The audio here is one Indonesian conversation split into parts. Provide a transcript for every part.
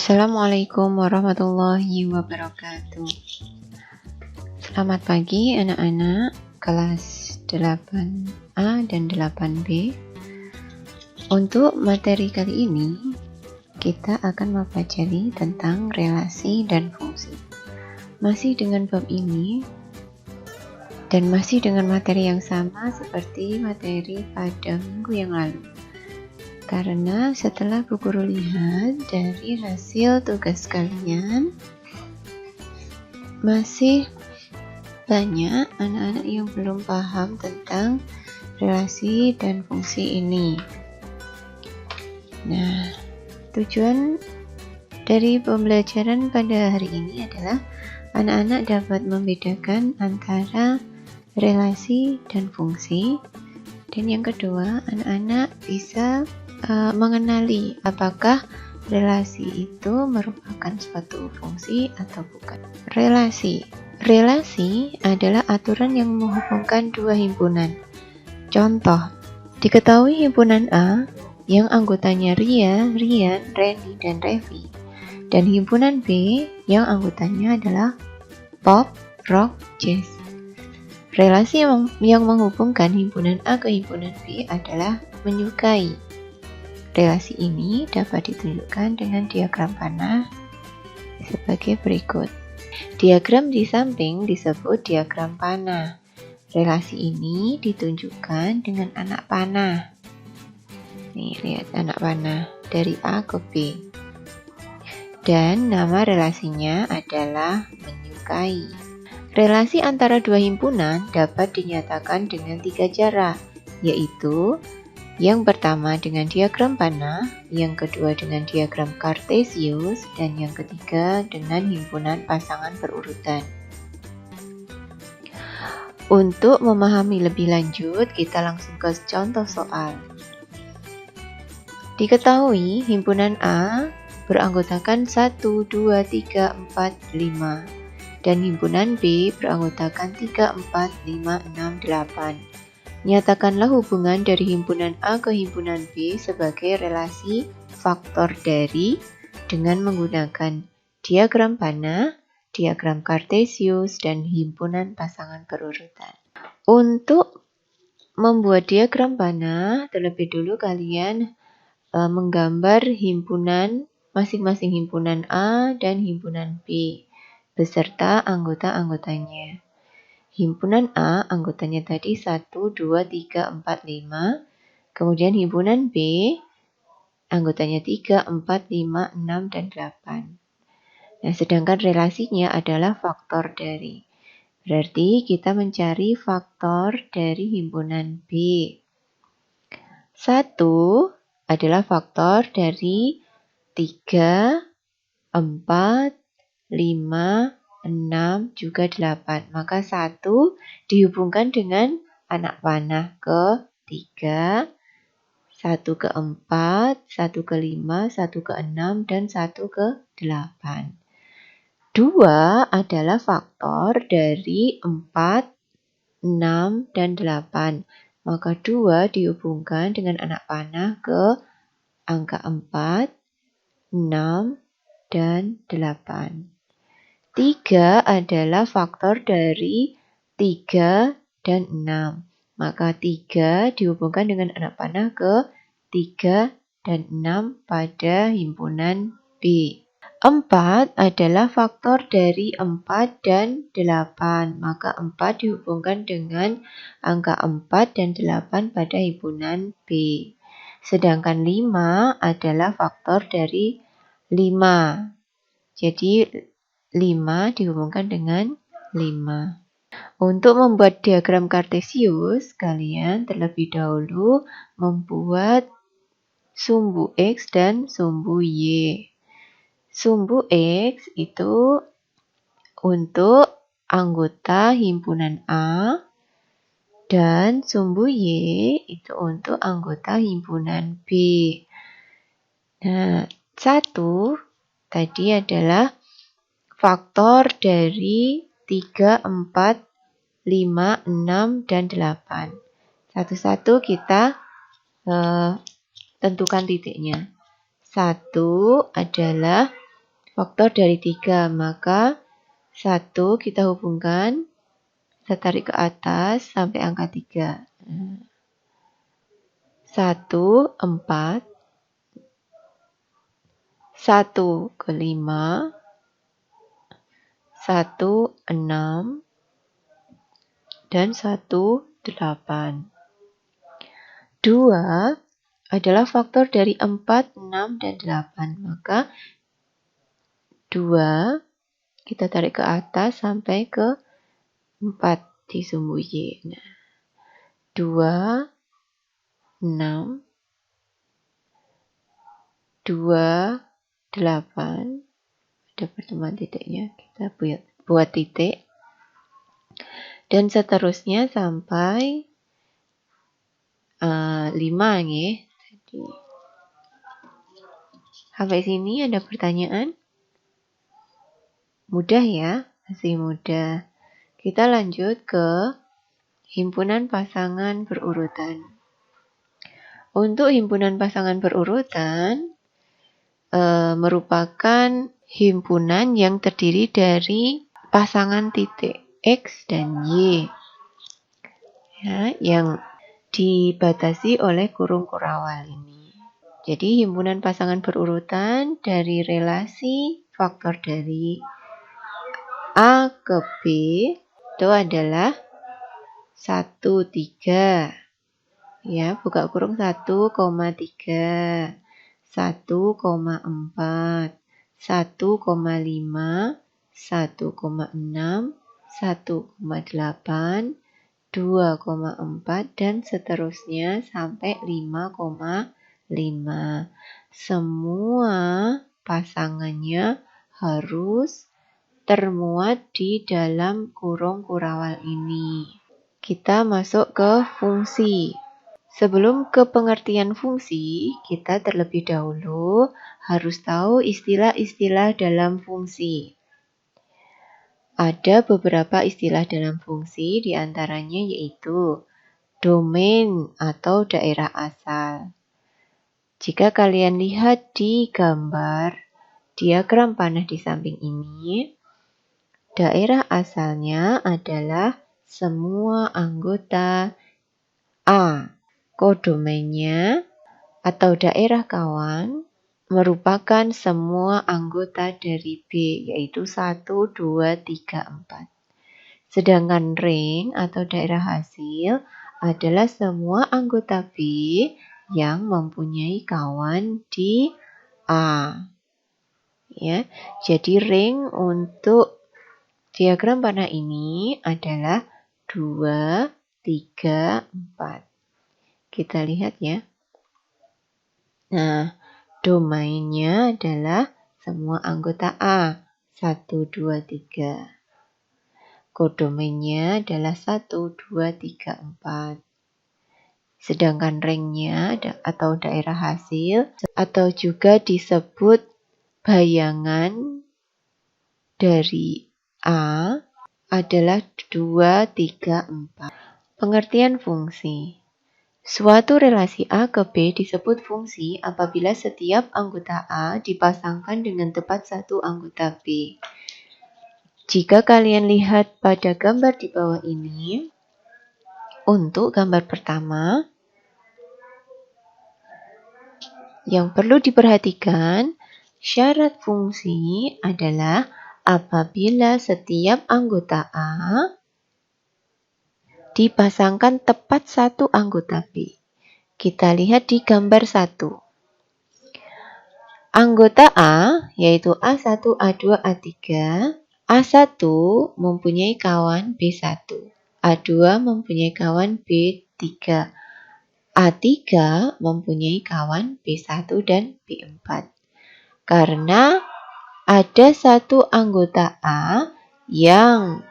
Assalamualaikum warahmatullahi wabarakatuh. Selamat pagi anak-anak kelas 8A dan 8B. Untuk materi kali ini, kita akan mempelajari tentang relasi dan fungsi. Masih dengan bab ini, dan masih dengan materi yang sama seperti materi pada minggu yang lalu. Karena setelah Bu Guru lihat dari hasil tugas kalian, masih banyak anak-anak yang belum paham tentang relasi dan fungsi ini. Nah, tujuan dari pembelajaran pada hari ini adalah anak-anak dapat membedakan antara relasi dan fungsi. Dan yang kedua, anak-anak bisa mengenali apakah relasi itu merupakan suatu fungsi atau bukan. Relasi adalah aturan yang menghubungkan dua himpunan. Contoh, diketahui himpunan A yang anggotanya Ria, Rian, Reni, dan Revi, dan himpunan B yang anggotanya adalah Pop, Rock, Jazz. Relasi yang menghubungkan himpunan A ke himpunan B adalah menyukai. Relasi ini dapat ditunjukkan dengan diagram panah sebagai berikut. Diagram di samping disebut diagram panah. Relasi ini ditunjukkan dengan anak panah. Nih, lihat anak panah dari A ke B. Dan nama relasinya adalah menyukai. Relasi antara dua himpunan dapat dinyatakan dengan tiga cara, yaitu yang pertama dengan diagram panah, yang kedua dengan diagram kartesius, dan yang ketiga dengan himpunan pasangan berurutan. Untuk memahami lebih lanjut, kita langsung ke contoh soal. Diketahui himpunan A beranggotakan 1, 2, 3, 4, 5, dan himpunan B beranggotakan 3, 4, 5, 6, 8. Nyatakanlah hubungan dari himpunan A ke himpunan B sebagai relasi faktor dari dengan menggunakan diagram panah, diagram kartesius, dan himpunan pasangan berurutan. Untuk membuat diagram panah, terlebih dulu kalian menggambar himpunan masing-masing himpunan A dan himpunan B beserta anggota-anggotanya. Himpunan A anggotanya tadi 1, 2, 3, 4, 5. Kemudian himpunan B anggotanya 3, 4, 5, 6, dan 8. Nah, sedangkan relasinya adalah faktor dari. Berarti kita mencari faktor dari himpunan B. 1 adalah faktor dari 3, 4, 5, 6, juga 8. Maka 1 dihubungkan dengan anak panah ke 3, 1 ke 4, 1 ke 5, 1 ke 6, dan 1 ke 8. 2 adalah faktor dari 4, 6, dan 8. Maka 2 dihubungkan dengan anak panah ke angka 4, 6, dan 8. 3 adalah faktor dari 3 dan 6. Maka 3 dihubungkan dengan anak panah ke 3 dan 6 pada himpunan B. 4 adalah faktor dari 4 dan 8. Maka 4 dihubungkan dengan angka 4 dan 8 pada himpunan B. Sedangkan 5 adalah faktor dari 5. Jadi 5 dihubungkan dengan 5. Untuk membuat diagram kartesius, kalian terlebih dahulu membuat sumbu X dan sumbu Y. Sumbu X itu untuk anggota himpunan A, dan sumbu Y itu untuk anggota himpunan B. Nah, 1 tadi adalah faktor dari 3, 4, 5, 6, dan 8. Satu-satu kita tentukan titiknya. 1 adalah faktor dari 3, maka 1 kita hubungkan, kita tarik ke atas sampai angka 3. 1, 4, 1 ke 5, 1, 6, dan 1, 8. 2 adalah faktor dari 4, 6, dan 8. Maka 2 kita tarik ke atas sampai ke 4 di sumbu Y. Nah, 2, 6, 2, 8. Ada pertemuan titiknya. Kita buat titik. Dan seterusnya sampai 5 ya. Jadi, sampai sini ada pertanyaan? Mudah ya? Masih mudah. Kita lanjut ke himpunan pasangan berurutan. Untuk himpunan pasangan berurutan merupakan himpunan yang terdiri dari pasangan titik X dan Y, ya, yang dibatasi oleh kurung kurawal ini. Jadi himpunan pasangan berurutan dari relasi faktor dari A ke B itu adalah 1, 3. Ya, buka kurung 1,3, 1,4, 1,5, 1,6, 1,8, 2,4, dan seterusnya sampai 5,5. Semua pasangannya harus termuat di dalam kurung kurawal ini. Kita masuk ke fungsi. Sebelum ke pengertian fungsi, kita terlebih dahulu harus tahu istilah-istilah dalam fungsi. Ada beberapa istilah dalam fungsi, diantaranya yaitu domain atau daerah asal. Jika kalian lihat di gambar diagram panah di samping ini, daerah asalnya adalah semua anggota A. Kodomennya atau daerah kawan merupakan semua anggota dari B, yaitu 1, 2, 3, 4. Sedangkan ring atau daerah hasil adalah semua anggota B yang mempunyai kawan di A. Ya, jadi ring untuk diagram panah ini adalah 2, 3, 4. Kita lihat ya. Nah, domainnya adalah semua anggota A. 1, 2, 3. Kodomennya adalah 1, 2, 3, 4. Sedangkan ringnya atau daerah hasil atau juga disebut bayangan dari A adalah 2, 3, 4. Pengertian fungsi. Suatu relasi A ke B disebut fungsi apabila setiap anggota A dipasangkan dengan tepat satu anggota B. Jika kalian lihat pada gambar di bawah ini, untuk gambar pertama, yang perlu diperhatikan, syarat fungsi adalah apabila setiap anggota A dipasangkan tepat satu anggota B. Kita lihat di gambar 1. Anggota A, yaitu A1, A2, A3. A1 mempunyai kawan B1. A2 mempunyai kawan B3. A3 mempunyai kawan B1 dan B4. Karena ada satu anggota A yang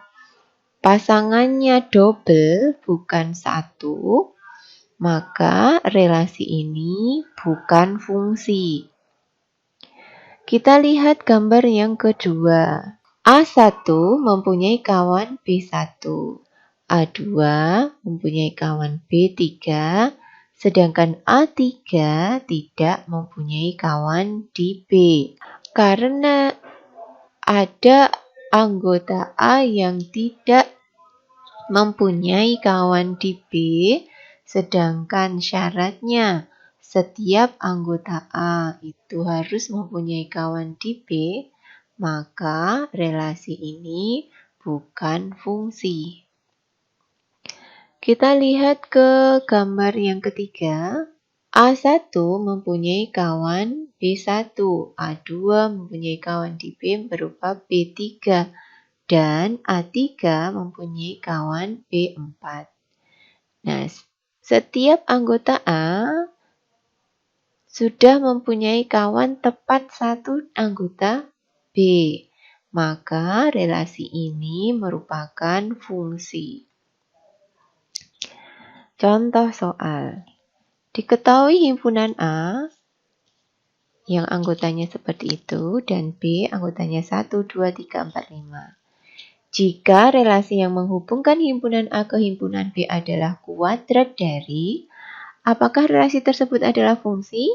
pasangannya double, bukan satu, maka relasi ini bukan fungsi. Kita lihat gambar yang kedua. A1 mempunyai kawan B1. A2 mempunyai kawan B3. Sedangkan A3 tidak mempunyai kawan di B. Karena ada anggota A yang tidak mempunyai kawan di B, sedangkan syaratnya setiap anggota A itu harus mempunyai kawan di B, maka relasi ini bukan fungsi. Kita lihat ke gambar yang ketiga. A1 mempunyai kawan B1, A2 mempunyai kawan di B berupa B3, dan A3 mempunyai kawan B4. Nah, setiap anggota A sudah mempunyai kawan tepat satu anggota B, maka relasi ini merupakan fungsi. Contoh soal. Diketahui himpunan A yang anggotanya seperti itu dan B anggotanya 1, 2, 3, 4, 5. Jika relasi yang menghubungkan himpunan A ke himpunan B adalah kuadrat dari, apakah relasi tersebut adalah fungsi?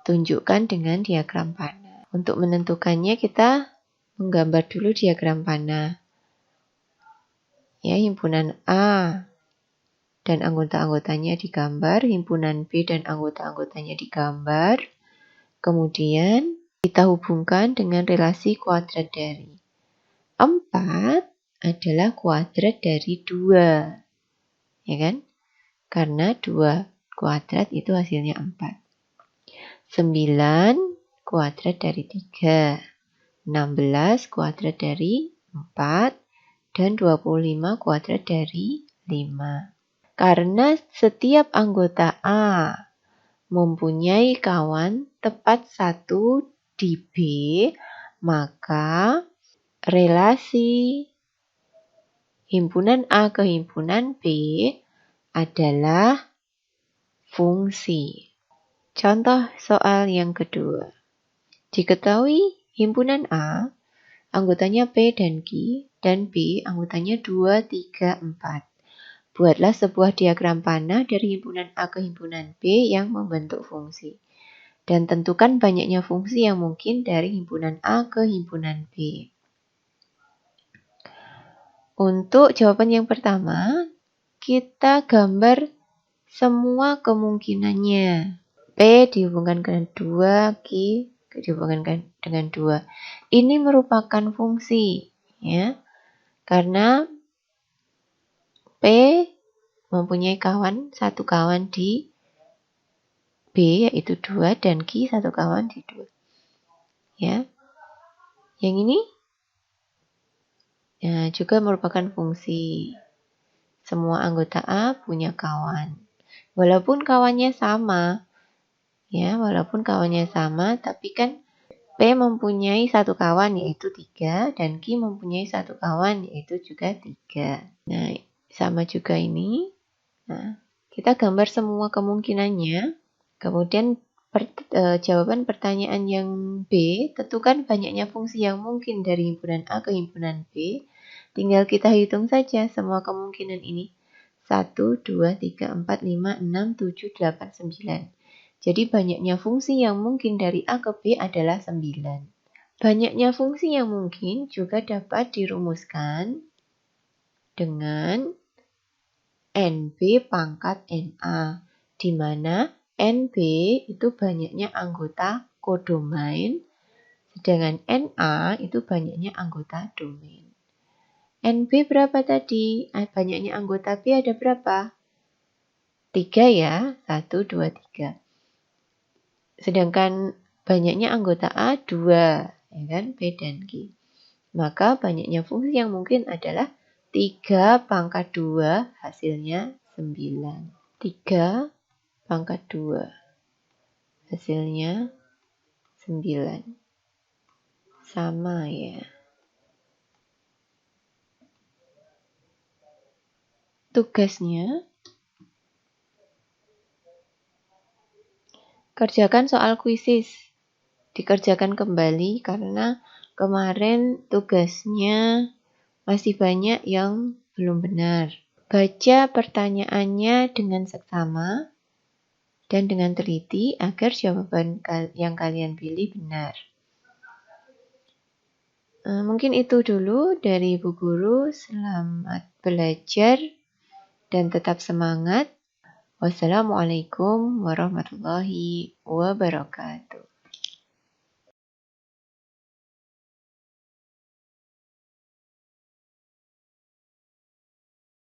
Tunjukkan dengan diagram panah. Untuk menentukannya kita menggambar dulu diagram panah. Ya, himpunan A dan anggota-anggotanya digambar, himpunan B dan anggota-anggotanya digambar. Kemudian kita hubungkan dengan relasi kuadrat dari. 4 adalah kuadrat dari 2. Ya kan? Karena 2 kuadrat itu hasilnya 4. 9 kuadrat dari 3. 16 kuadrat dari 4. Dan 25 kuadrat dari 5. Karena setiap anggota A mempunyai kawan tepat 1 di B, maka relasi himpunan A ke himpunan B adalah fungsi. Contoh soal yang kedua. Diketahui himpunan A anggotanya P dan Q dan B anggotanya 2, 3, 4. Buatlah sebuah diagram panah dari himpunan A ke himpunan B yang membentuk fungsi. Dan tentukan banyaknya fungsi yang mungkin dari himpunan A ke himpunan B. Untuk jawaban yang pertama, kita gambar semua kemungkinannya. P dihubungkan dengan 2, Q dihubungkan dengan 2. Ini merupakan fungsi, ya. Karena P mempunyai satu kawan di B yaitu 2 dan Q satu kawan di 2. Ya. Yang ini ya, juga merupakan fungsi. Semua anggota A punya kawan. Walaupun kawannya sama, ya, tapi kan P mempunyai satu kawan yaitu 3 dan Q mempunyai satu kawan yaitu juga 3. Nah, sama juga ini. Nah, kita gambar semua kemungkinannya. Kemudian jawaban pertanyaan yang B, tentukan banyaknya fungsi yang mungkin dari himpunan A ke himpunan B. Tinggal kita hitung saja semua kemungkinan ini. 1, 2, 3, 4, 5, 6, 7, 8, 9. Jadi banyaknya fungsi yang mungkin dari A ke B adalah 9. Banyaknya fungsi yang mungkin juga dapat dirumuskan dengan NB pangkat NA, di mana NB itu banyaknya anggota kodomain, sedangkan NA itu banyaknya anggota domain. NB berapa tadi? Banyaknya anggota B ada berapa? 3 ya, 1, 2, 3. Sedangkan banyaknya anggota A 2, ya kan? B dan Q. Maka banyaknya fungsi yang mungkin adalah 3 pangkat 2 hasilnya 9. 3 pangkat 2 hasilnya 9. Sama ya. Tugasnya kerjakan soal kuisis. Dikerjakan kembali karena kemarin tugasnya masih banyak yang belum benar. Baca pertanyaannya dengan seksama dan dengan teliti agar jawaban yang kalian pilih benar. Mungkin itu dulu dari Ibu Guru. Selamat belajar dan tetap semangat. Wassalamualaikum warahmatullahi wabarakatuh.